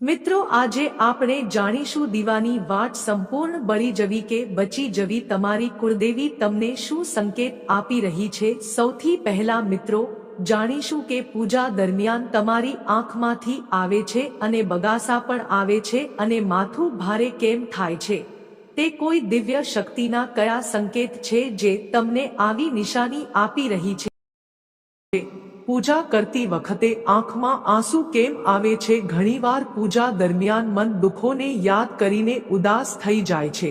મિત્રો, આજે આપણે જાણીશું દીવાની વાટ સંપૂર્ણ બળી જવી કે બચી જવી, તમારી કુળદેવી તમને શું સંકેત આપી રહી છે। સૌથી પહેલા મિત્રો જાણીશું કે પૂજા દરમિયાન તમારી આંખમાંથી આવે છે અને બગાસા પણ આવે છે અને માથું ભારે કેમ થાય છે, તે કોઈ દિવ્ય શક્તિના કયા સંકેત છે જે તમને આવી નિશાની આપી રહી છે। પૂજા કરતી વખતે આંખમાં આંસુ કેમ આવે છે? ઘણીવાર પૂજા દરમિયાન મન દુઃખોને યાદ કરીને ઉદાસ થઈ જાય છે।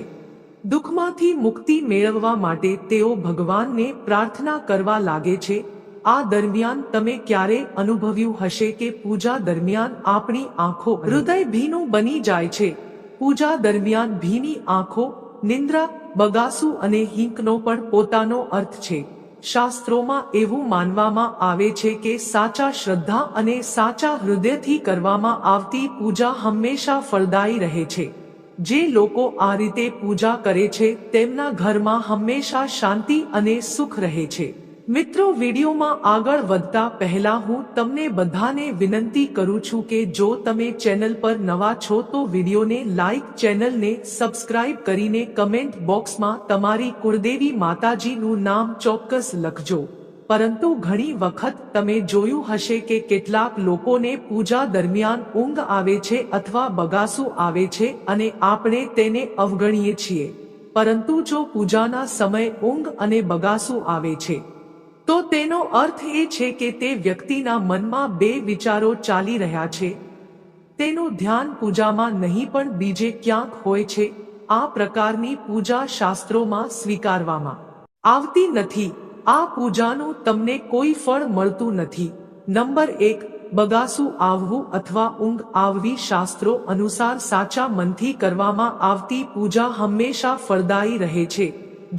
દુઃખમાંથી મુક્તિ મેળવવા માટે તેઓ ભગવાનને પ્રાર્થના કરવા લાગે છે। આ દરમિયાન તમે ક્યારે અનુભવ્યું હશે કે પૂજા દરમિયાન આપણી આંખો, હૃદય ભીનું બની જાય છે। પૂજા દરમિયાન ભીની આંખો, નિંદ્રા, બગાસું અને હિંકનો પણ પોતાનો અર્થ છે। શાસ્ત્રોમાં એવું માનવામાં આવે છે કે સાચા શ્રદ્ધા અને સાચા હૃદયથી કરવામાં આવતી પૂજા હંમેશા ફળદાયી રહે છે। જે લોકો આ રીતે પૂજા કરે છે તેમના ઘરમાં હંમેશા શાંતિ અને સુખ રહે છે। મિત્રો, વિડીયોમાં આગળ વધતા પહેલા હું તમને બધાને વિનંતી કરું છું કે જો તમે ચેનલ પર નવા છો તો વિડીયોને લાઈક, ચેનલને સબસ્ક્રાઇબ કરીને કમેન્ટ બોક્સમાં તમારી કુળદેવી માતાજીનું નામ ચોક્કસ લખજો। પરંતુ ઘણી વખત તમે જોયું હશે કે કેટલાક લોકોને પૂજા દરમિયાન ઊંઘ આવે છે અથવા બગાસું આવે છે અને આપણે તેને અવગણીએ છીએ। પરંતુ જો પૂજાના સમયે ઊંઘ અને બગાસું આવે છે તો તેનો અર્થ એ છે કે તે વ્યક્તિના મનમાં બે વિચારો ચાલી રહ્યા છે। તેનું ધ્યાન પૂજામાં નહીં પણ બીજે ક્યાંક હોય છે। આ પ્રકારની પૂજા શાસ્ત્રોમાં સ્વીકારવામાં આવતી નથી। આ પૂજાનું તમને કોઈ ફળ મળતું નથી। નંબર 1, બગાસું આવવું અથવા ઊંઘ આવવી શાસ્ત્રો અનુસાર સાચા મનથી કરવામાં આવતી પૂજા હંમેશા ફળદાયી રહે છે।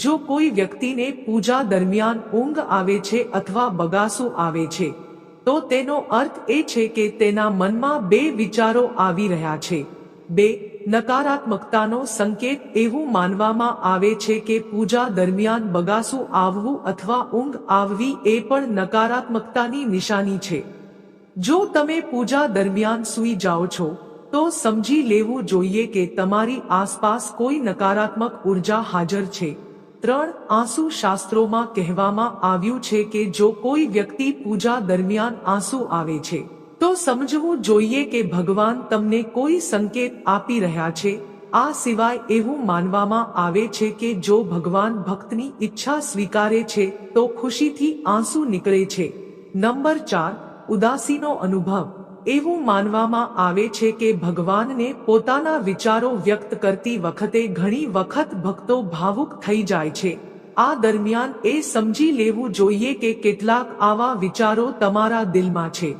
જો કોઈ વ્યક્તિને પૂજા દરમિયાન ઊંઘ આવે છે અથવા બગાસું આવે છે તો તેનો અર્થ એ છે કે તેના મનમાં બે વિચારો આવી રહ્યા છે। 2, નકારાત્મકતાનો સંકેત એવું માનવામાં આવે છે કે પૂજા દરમિયાન બગાસું આવવું અથવા ઊંઘ આવવી એ પણ નકારાત્મકતાની નિશાની છે। જો તમે પૂજા દરમિયાન સૂઈ જાઓ છો તો સમજી લેવું જોઈએ કે તમારી આસપાસ કોઈ નકારાત્મક ઉર્જા હાજર છે। 3, આંસુ શાસ્ત્રોમાં કહેવામાં આવ્યું છે કે જો કોઈ વ્યક્તિ પૂજા દરમિયાન આંસુ આવે છે તો સમજવું જોઈએ કે ભગવાન તમને કોઈ સંકેત આપી રહ્યા છે। આ સિવાય એવું માનવામાં આવે છે કે જો ભગવાન ભક્તની ઈચ્છા સ્વીકારે છે તો ખુશીથી આંસુ નીકળે છે। નંબર 4, ઉદાસીનો અનુભવ। એવું માનવામાં આવે છે કે ભગવાનને પોતાના વિચારો વ્યક્ત કરતી વખતે ઘણી વખત ભક્તો ભાવુક થઈ જાય છે। આ દરમિયાન એ સમજી લેવું જોઈએ કે કેટલાક આવા વિચારો તમારા દિલમાં છે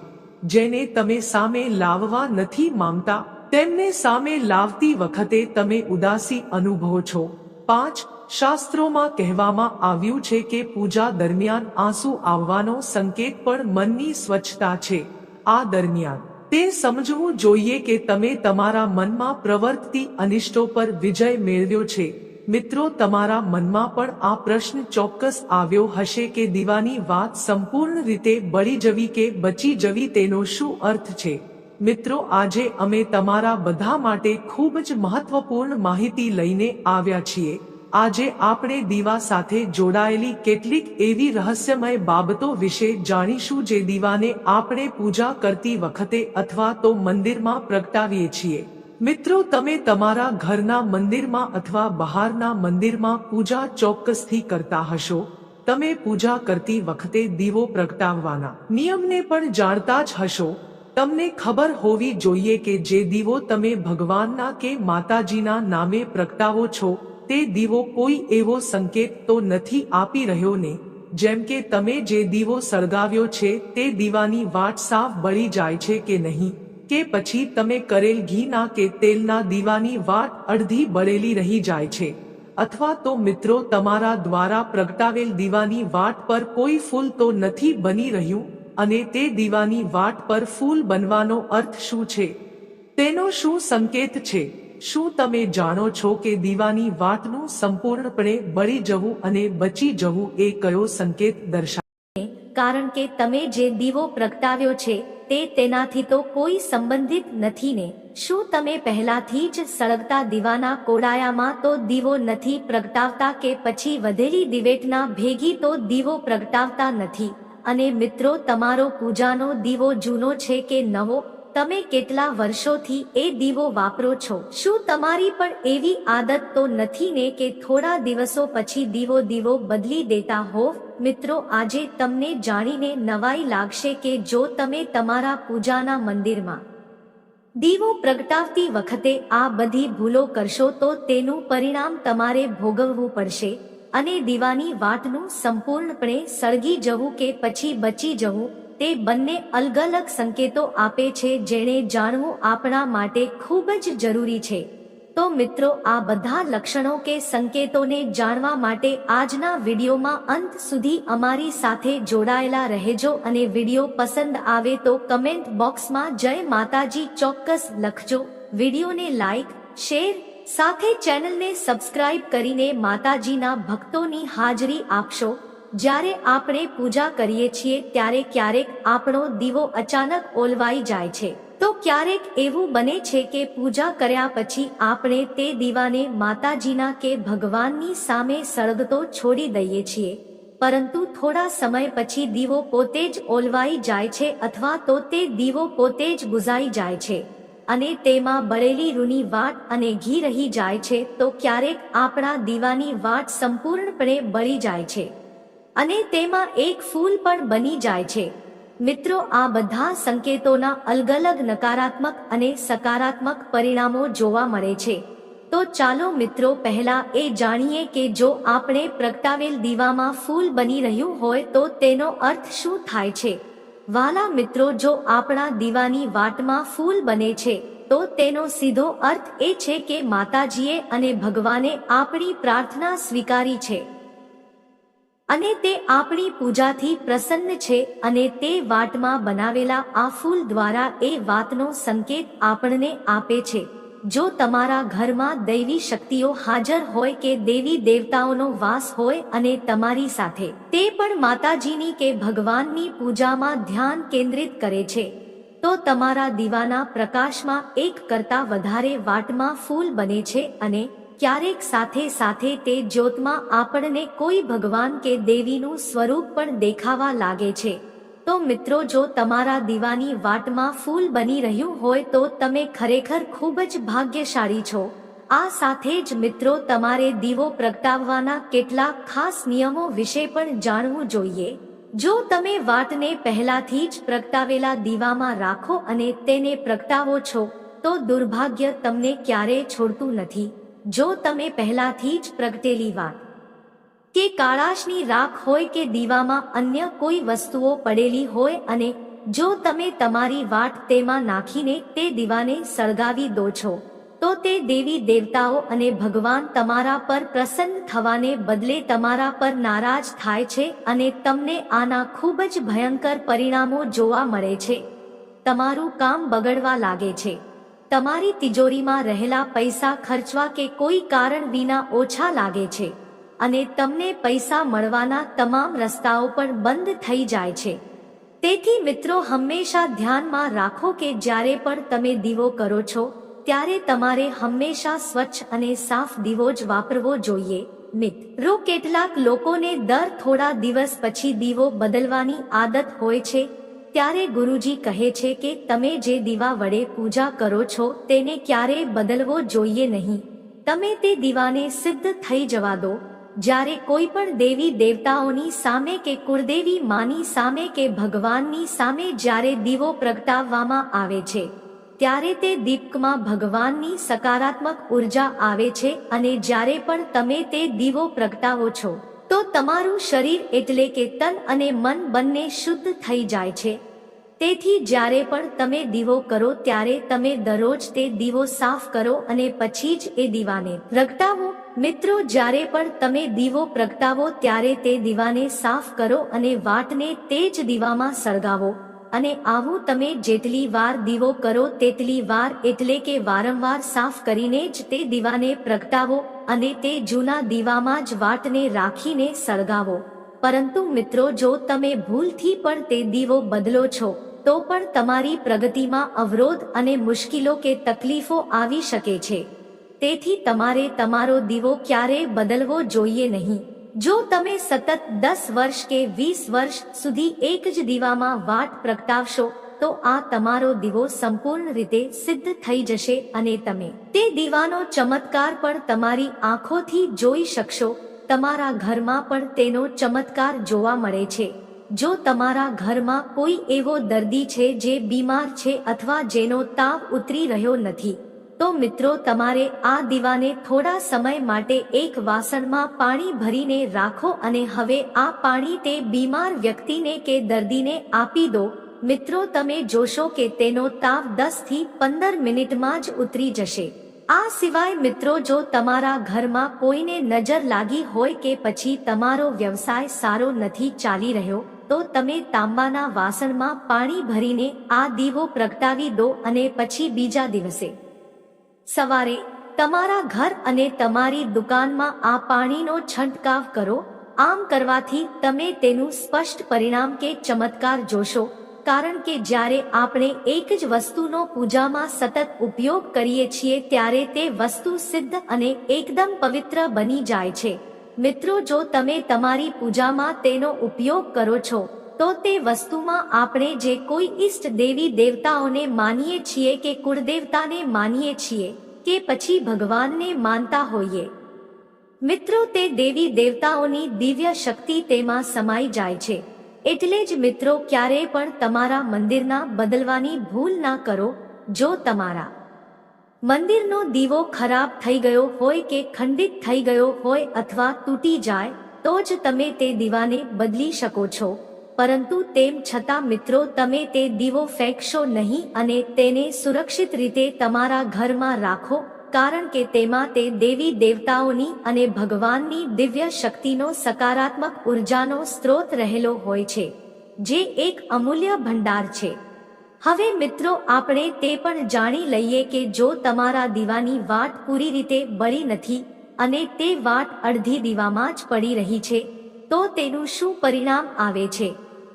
જેને તમે સામે લાવવા નથી માંગતા। તેમને સામે લાવતી વખતે તમે ઉદાસી અનુભવો છો। 5, શાસ્ત્રોમાં કહેવામાં આવ્યું છે કે પૂજા દરમિયાન આંસુ આવવાનો સંકેત પણ મનની સ્વચ્છતા છે। આ દરમિયાન તે સમજવું જોઈએ કે તમે તમારા મનમાં પ્રવર્તતી અનિષ્ટો પર વિજય મેળવ્યો છે। મિત્રો, તમારા મનમાં પણ આ પ્રશ્ન ચોક્કસ આવ્યો હશે કે દીવાની વાત સંપૂર્ણ રીતે બળી જવી કે બચી જવી તેનો શું અર્થ છે। મિત્રો, આજે અમે તમારા બધા માટે ખૂબ જ મહત્વપૂર્ણ માહિતી લઈને આવ્યા છીએ। આજે આપણે દીવા સાથે જોડાયેલી કેટલીક એવી રહસ્યમય બાબતો વિશે જાણીશું જે દીવાને આપણે પૂજા કરતી વખતે અથવા તો મંદિરમાં પ્રગટાવીએ છીએ। મિત્રો, તમે તમારા ઘરના મંદિરમાં અથવા બહારના મંદિરમાં પૂજા ચોક્કસથી કરતા હશો। તમે પૂજા કરતી વખતે દીવો પ્રગટાવવાના નિયમને પણ જાણતા જ હશો। તમને ખબર હોવી જોઈએ કે જે દીવો તમે ભગવાનના કે માતાજીના નામે પ્રગટાવો છો તે દીવો કોઈ એવો સંકેત તો નથી આપી રહ્યો ને જેમ કે તમે જે દીવો સળગાવ્યો છે તે દીવાની વાટ સાફ બળી જાય છે કે નહીં, કે પછી તમે કરેલ ઘીના કે તેલના દીવાની વાટ અડધી બળેલી રહી જાય છે, અથવા તો મિત્રો તમારા દ્વારા પ્રગટાવેલ દીવાની વાટ પર કોઈ ફૂલ તો નથી બની રહ્યું અને તે દીવાની વાટ પર ફૂલ બનવાનો અર્થ શું છે? તેનો શું સંકેત છે? શું તમે જાણો છો કે દીવાની વાતનું સંપૂર્ણપણે બળી જવું અને બચી જવું એ કયો સંકેત દર્શાવે? કારણ કે તમે જે દીવો પ્રગટાવ્યો છે તે તેનાથી તો કોઈ સંબંધિત નથી ને? શું તમે પહેલાથી જ સળગતા દીવાના કોડાયામાં તો દીવો નથી પ્રગટાવતા કે પછી વધેલી દિવેટના ભેગી તો દીવો પ્રગટાવતા નથી? અને મિત્રો, તમારો પૂજાનો દીવો જૂનો છે કે નવો? તમે કેટલા વર્ષોથી એ દીવો વાપરો છો? શું તમારી પણ એવી આદત તો નથી ને કે થોડા દિવસો પછી દીવો બદલી દેતા હોવ? મિત્રો, આજે તમને જાણીને નવાઈ લાગશે કે જો તમે તમારા પૂજાના મંદિરમાં દીવો પ્રગટાવતી વખતે આ બધી ભૂલો કરશો તો તેનું પરિણામ તમારે ભોગવવું પડશે અને દીવાની વાટનું સંપૂર્ણપણે સળગી જવું કે પછી બચી જવું, તે બંને અલગ અલગ સંકેતો આપે છે, જેને જાણવું આપણા માટે ખૂબ જ જરૂરી છે. તો મિત્રો, આ બધા લક્ષણો કે સંકેતોને જાણવા માટે આજના વિડીયોમાં અંત સુધી અમારી સાથે જોડાયેલા રહેજો અને વિડીયો પસંદ આવે તો કમેન્ટ બોક્સમાં જય માતાજી ચોક્કસ લખજો. વિડીયોને લાઈક, શેર સાથે ચેનલને સબસ્ક્રાઇબ કરીને માતાજીના ભક્તોની હાજરી આપશો. જ્યારે આપણે પૂજા કરીએ છીએ ત્યારે ક્યારેક આપણો દીવો અચાનક ઓલવાઈ જાય છે, તો ક્યારેક એવું બને છે કે પૂજા કર્યા પછી આપણે તે દીવાને માતાજીના કે ભગવાનની સામે સળગતો છોડી દઈએ છીએ, પરંતુ થોડા સમય પછી દીવો પોતે જ ઓલવાઈ જાય છે અથવા તો તે દીવો પોતે જ બુઝાઈ જાય છે અને તેમાં બળેલી રૂની વાટ અને ઘી રહી જાય છે. તો ક્યારેક આપણા દીવાની વાટ સંપૂર્ણપણે બળી જાય છે અને તેમાં એક ફૂલ પણ બની જાય છે. મિત્રો, આ બધા સંકેતોના અલગ અલગ નકારાત્મક અને સકારાત્મક પરિણામો જોવા મળે છે. તો ચાલો મિત્રો, પહેલા એ જાણીએ કે જો આપણે પ્રગટાવેલ દીવામાં ફૂલ બની રહ્યું હોય તો તેનો અર્થ શું થાય છે. વાલા મિત્રો, જો આપણા દીવાની વાટમાં ફૂલ બને છે તો તેનો સીધો અર્થ એ છે કે માતાજીએ અને ભગવાને આપણી પ્રાર્થના સ્વીકારી છે અને તે આપણી પૂજાથી પ્રસન્ન છે અને તે વાટમાં બનાવેલા આ ફૂલ દ્વારા એ વાતનો સંકેત આપણને આપે છે. જો તમારા ઘરમાં દૈવી શક્તિઓ હાજર હોય કે દેવી દેવતાઓનો વાસ હોય અને તમારી સાથે તે પણ માતાજીની કે ભગવાનની પૂજામાં ધ્યાન કેન્દ્રિત કરે છે, તો તમારા દીવાના પ્રકાશમાં એક કરતાં વધારે વાટમાં ફૂલ બને છે અને ક્યારેક સાથે સાથે તે જ્યોતમાં આપણને કોઈ ભગવાન કે દેવીનું સ્વરૂપ પણ દેખાવા લાગે છે. તો મિત્રો, જો તમારા દીવાની વાટમાં ફૂલ બની રહ્યું હોય તો તમે ખરેખર ખૂબ જ ભાગ્યશાળી છો. આ સાથે જ મિત્રો, તમારે દીવો પ્રગટાવવાના કેટલાક ખાસ નિયમો વિશે પણ જાણવું જોઈએ. જો તમે વાટને પહેલાથી જ પ્રગટાવેલા દીવામાં રાખો અને તેને પ્રગટાવો છો તો દુર્ભાગ્ય તમને ક્યારેય છોડતું નથી. જો તમે પહેલાથી જ પ્રગટેલી વાત કે કાળાશની રાખ હોય કે દીવામાં અન્ય કોઈ વસ્તુઓ પડેલી હોય અને જો તમે તમારી વાટ તેમાં નાખીને તે દીવાને સળગાવી દો છો તો તે દેવી દેવતાઓ અને ભગવાન તમારા પર પ્રસન્ન થવાને બદલે તમારા પર નારાજ થાય છે અને તમને આના ખૂબ જ ભયંકર પરિણામો જોવા મળે છે. તમારું કામ બગડવા લાગે છે, તમારી તિજોરીમાં રહેલા પૈસા ખર્ચવા કે કોઈ કારણ વિના ઓછા લાગે છે અને તમને પૈસા મળવાના તમામ રસ્તાઓ પણ બંધ થઈ જાય છે. તેથી મિત્રો, હંમેશા ધ્યાનમાં રાખો કે જ્યારે પણ તમે દીવો કરો છો ત્યારે તમારે હંમેશા સ્વચ્છ અને સાફ દીવો જ વાપરવો જોઈએ. મિત્રો, કેટલાક લોકોને દર થોડા દિવસ પછી દીવો બદલવાની આદત હોય છે. ત્યારે ગુરુજી કહે છે કે તમે જે દીવા વડે પૂજા કરો છો તેને ક્યારેય બદલવો જોઈએ નહીં. તમે તે દીવાને સિદ્ધ થઈ જવા દો. જ્યારે કોઈ પણ દેવી દેવતાઓની સામે કે કુળદેવી માની સામે કે ભગવાનની સામે જ્યારે દીવો પ્રગટાવવામાં આવે છે ત્યારે તે દીપકમાં ભગવાનની સકારાત્મક ઉર્જા આવે છે અને જ્યારે પણ તમે તે દીવો પ્રગટાવો છો તો તમારું શરીર એટલે કે તન અને મન બંને શુદ્ધ થઈ જાય છે. તેથી જ્યારે પણ તમે દીવો કરો ત્યારે તમે દરરોજ તે દીવો સાફ કરો અને પછી જ એ દીવાને પ્રગટાવો. મિત્રો, જ્યારે પણ તમે દીવો પ્રગટાવો ત્યારે તે દીવાને સાફ કરો અને વાટને તે જ દીવામાં સળગાવો અને આવું તમે જેટલી વાર દીવો કરો તેટલી વાર એટલે કે વારંવાર સાફ કરીને જ તે દીવાને પ્રગટાવો અને તે જૂના દીવામાં જ વાટને રાખીને સળગાવો. પરંતુ મિત્રો, જો તમે ભૂલથી પણ તે દીવો બદલો છો તો પણ તમારી પ્રગતિમાં અવરોધ અને મુશ્કેલો કે તકલીફો આવી શકે છે. તેથી તમારે તમારો દીવો ક્યારેય બદલવો જોઈએ નહીં. જો તમે સતત 10 વર્ષ કે 20 વર્ષ સુધી એક જ દીવામાં વાટ પ્રગટાવશો તો આ તમારો દીવો સંપૂર્ણ રીતે સિદ્ધ થઈ જશે અને તમે તે દીવાનો ચમત્કાર પણ તમારી આંખોથી જોઈ શકશો. તમારા ઘરમાં પણ તેનો ચમત્કાર જોવા મળે છે. જો તમારા ઘરમાં કોઈ એવો દર્દી છે જે બીમાર છે અથવા જેનો તાવ ઉતરી રહ્યો નથી, તો મિત્રો તમારે આ દીવાને થોડા સમય માટે એક વાસણમાં પાણી ભરીને રાખો અને હવે આ પાણી તે બીમાર વ્યક્તિને કે દર્દીને આપી દો. મિત્રો તમે જોશો કે તેનો તાવ 10 થી 15 મિનિટમાં જ ઉતરી જશે. આ સિવાય મિત્રો જો તમારા ઘરમાં કોઈને નજર લાગી હોય કે પછી તમારો વ્યવસાય સારો નથી ચાલી રહ્યો, તો તમે તાંબાના વાસણમાં પાણી ભરીને આ દીવો પ્રગટાવી દો અને પછી બીજા દિવસે સવારે તમારા ઘર અને તમારી દુકાનમાં આ પાણીનો છંટકાવ કરો. આમ કરવાથી તમે તેનું સ્પષ્ટ પરિણામ કે ચમત્કાર જોશો. કારણ કે જ્યારે આપણે એક જ વસ્તુનો પૂજામાં સતત ઉપયોગ કરીએ છીએ ત્યારે તે વસ્તુ સિદ્ધ અને એકદમ પવિત્ર બની જાય છે. મિત્રો જો તમે તમારી પૂજામાં તેનો ઉપયોગ કરો છો તો તે વસ્તુમાં આપણે જે કોઈ ઈષ્ટ દેવી દેવતાઓને માનીએ છીએ કે કુળદેવતાને માનીએ છીએ કે પછી ભગવાનને માનતા હોઈએ, મિત્રો તે દેવી દેવતાઓની દિવ્ય શક્તિ તેમાં સમાઈ જાય છે. એટલે જ મિત્રો ક્યારેય પણ તમારા મંદિરના બદલવાની ભૂલ ના કરો. જો તમારા મંદિરનો દીવો ખરાબ થઈ ગયો હોય કે ખંડિત થઈ ગયો હોય અથવા તૂટી જાય તો જ તમે તે દીવાને બદલી શકો છો. પરંતુ તેમ છતાં મિત્રો તમે તે દીવો ફેંકશો નહીં અને તેને સુરક્ષિત રીતે તમારા ઘરમાં રાખો. કારણ કે તેમાં તે દેવી દેવતાઓની અને ભગવાનની દિવ્ય શક્તિનો સકારાત્મક ઉર્જાનો સ્ત્રોત રહેલો હોય છે, જે એક અમૂલ્ય ભંડાર છે. હવે મિત્રો આપણે તે પણ જાણી લઈએ કે જો તમારા દીવાની વાટ પૂરી રીતે બળી નથી અને તે વાટ અડધી દીવામાં જ પડી રહી છે, તો તેનું શું પરિણામ આવે છે?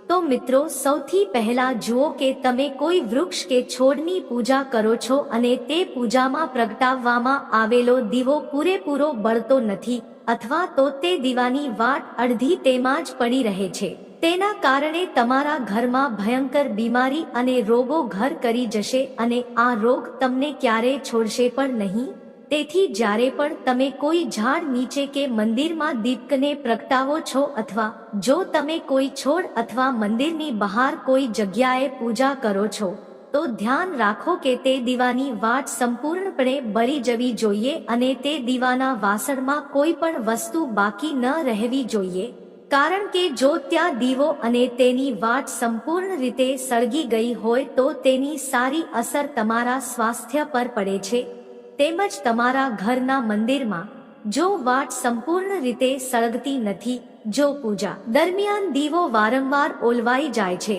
તો મિત્રો સૌથી પહેલા જુઓ કે તમે કોઈ વૃક્ષ કે છોડની પૂજા કરો છો અને તે પૂજામાં પ્રગટાવવામાં આવેલો દીવો પૂરેપૂરો બળતો નથી અથવા તો તે દીવાની વાટ અડધી તેમાં જ પડી રહે છે. તેના કારણે તમારા ઘરમાં ભયંકર બીમારી અને રોગો ઘર કરી જશે અને આ રોગ તમને ક્યારેય છોડશે પણ નહીં. તેથી જ્યારે પણ તમે કોઈ ઝાડ નીચે કે મંદિરમાં દીપકને પ્રગટાવો છો અથવા જો તમે કોઈ છોડ અથવા મંદિરની બહાર કોઈ જગ્યાએ પૂજા કરો છો તો ધ્યાન રાખો કે તે દીવાની વાટ સંપૂર્ણપણે બળી જવી જોઈએ અને તે દીવાના વાસણમાં કોઈ પણ વસ્તુ બાકી ન રહેવી જોઈએ. કારણ કે જો ત્યાં દીવો અને તેની વાટ સંપૂર્ણ રીતે સળગી ગઈ હોય તો તેની સારી અસર તમારા સ્વાસ્થ્ય પર પડે છે. તેમજ તમારા ઘરના મંદિરમાં જો વાટ સંપૂર્ણ રીતે સળગતી નથી, જો પૂજા દરમિયાન દીવો વારંવાર ઓલવાઈ જાય છે,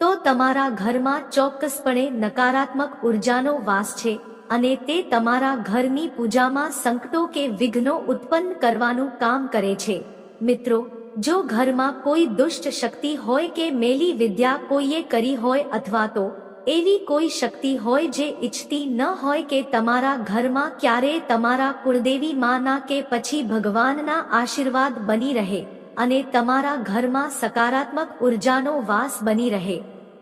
તો તમારા ઘરમાં ચોક્કસપણે નકારાત્મક ઉર્જાનો વાસ છે અને તે તમારા ઘરની પૂજામાં સંકટો કે વિઘ્નો ઉત્પન્ન કરવાનું કામ કરે છે. મિત્રો જો ઘરમાં કોઈ દુષ્ટ શક્તિ હોય કે મેલી વિદ્યા કોઈએ કરી હોય અથવા તો એવી કોઈ શક્તિ હોય જે ઈચ્છતી ન હોય કે તમારા ઘરમાં ક્યારેય તમારા કુળદેવી માના કે પછી ભગવાનના આશીર્વાદ બની રહે અને તમારા ઘરમાં સકારાત્મક ઉર્જાનો વાસ બની રહે,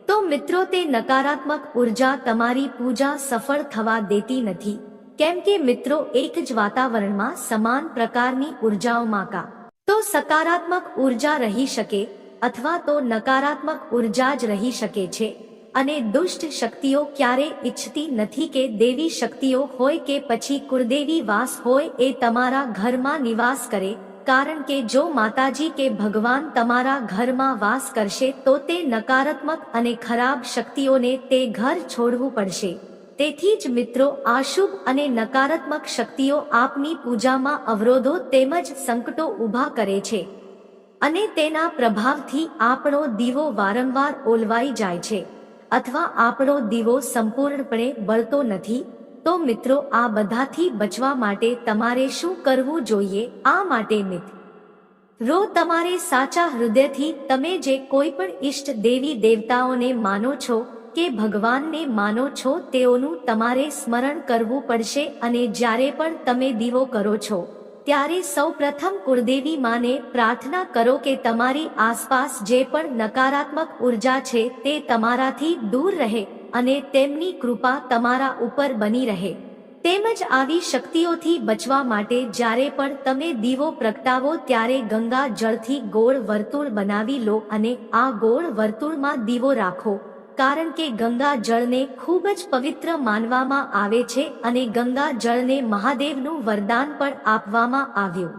તો મિત્રો તે નકારાત્મક ઉર્જા તમારી પૂજા સફળ થવા દેતી નથી. કેમ કે મિત્રો એક જ વાતાવરણમાં સમાન પ્રકારની ઉર્જાઓમાં કાં તો સકારાત્મક ઉર્જા રહી શકે અથવા તો નકારાત્મક ઉર્જા જ રહી શકે છે. અને દુષ્ટ શક્તિઓ ક્યારે ઈચ્છતી નથી કે દેવી શક્તિઓ હોય કે પછી કુળદેવી વાસ હોય એ તમારા ઘરમાં નિવાસ કરે. કારણ કે જો માતાજી કે ભગવાન તમારા ઘરમાં વાસ કરશે તો તે નકારાત્મક અને ખરાબ શક્તિઓને તે ઘર છોડવું પડશે. તેથી જ મિત્રો અશુભ અને નકારાત્મક શક્તિઓ આપની પૂજામાં અવરોધો તેમજ સંકટો ઊભા કરે છે અને તેના પ્રભાવથી આપણો દીવો વારંવાર ઓલવાઈ જાય છે અથવા આપણો દીવો સંપૂર્ણપણે બળતો નથી. તો મિત્રો આ બધાથી બચવા માટે તમારે શું કરવું જોઈએ? આ માટે તમારે સાચા હૃદયથી તમે જે કોઈ પણ ઈષ્ટ દેવી દેવતાઓને માનો છો કે ભગવાનને માનો છો તેઓનું તમારે સ્મરણ કરવું પડશે અને જ્યારે પણ તમે દીવો કરો છો ત્યારે સૌપ્રથમ કુળદેવી માને પ્રાર્થના કરો કે તમારી આસપાસ જે પણ નકારાત્મક ઉર્જા છે તે તમારાથી દૂર રહે અને તેમની કૃપા તમારા ઉપર બની રહે. તેમજ આવી શક્તિઓથી બચવા માટે જ્યારે પણ તમે દીવો પ્રગટાવો ત્યારે ગંગા જળથી ગોળ વર્તુળ બનાવી લો અને આ ગોળ વર્તુળમાં દીવો રાખો, કારણ કે ગંગા જળને ખૂબ જ પવિત્ર માનવામાં આવે છે અને ગંગા જળને મહાદેવનું વરદાન પણ આપવામાં આવ્યું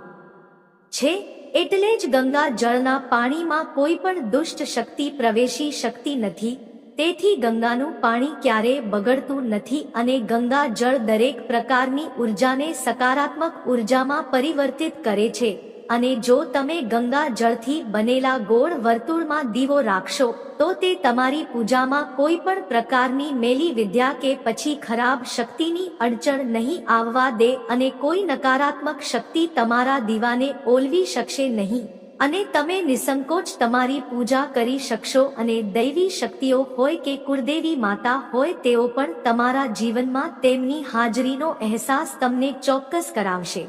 છે. એટલે જ ગંગા જળના પાણીમાં કોઈ પણ દુષ્ટ શક્તિ પ્રવેશી શકતી નથી. તેથી ગંગાનું પાણી ક્યારેય બગડતું નથી અને ગંગા જળ દરેક પ્રકારની ઉર્જાને સકારાત્મક ઉર્જામાં પરિવર્તિત કરે છે. અને જો તમે ગંગા જળથી બનેલા ગોળ વર્તુળમાં દીવો રાખશો તો તે તમારી પૂજામાં કોઈ પણ પ્રકારની મેલી વિદ્યા કે પછી ખરાબ શક્તિની અડચણ નહીં આવવા દે અને કોઈ નકારાત્મક શક્તિ તમારા દીવાને ઓલવી શકશે નહીં અને તમે નિસંકોચ તમારી પૂજા કરી શકશો અને દૈવી શક્તિઓ હોય કે કુળદેવી માતા હોય તેઓ પણ તમારા જીવનમાં તેમની હાજરીનો અહેસાસ તમને ચોક્કસ કરાવશે.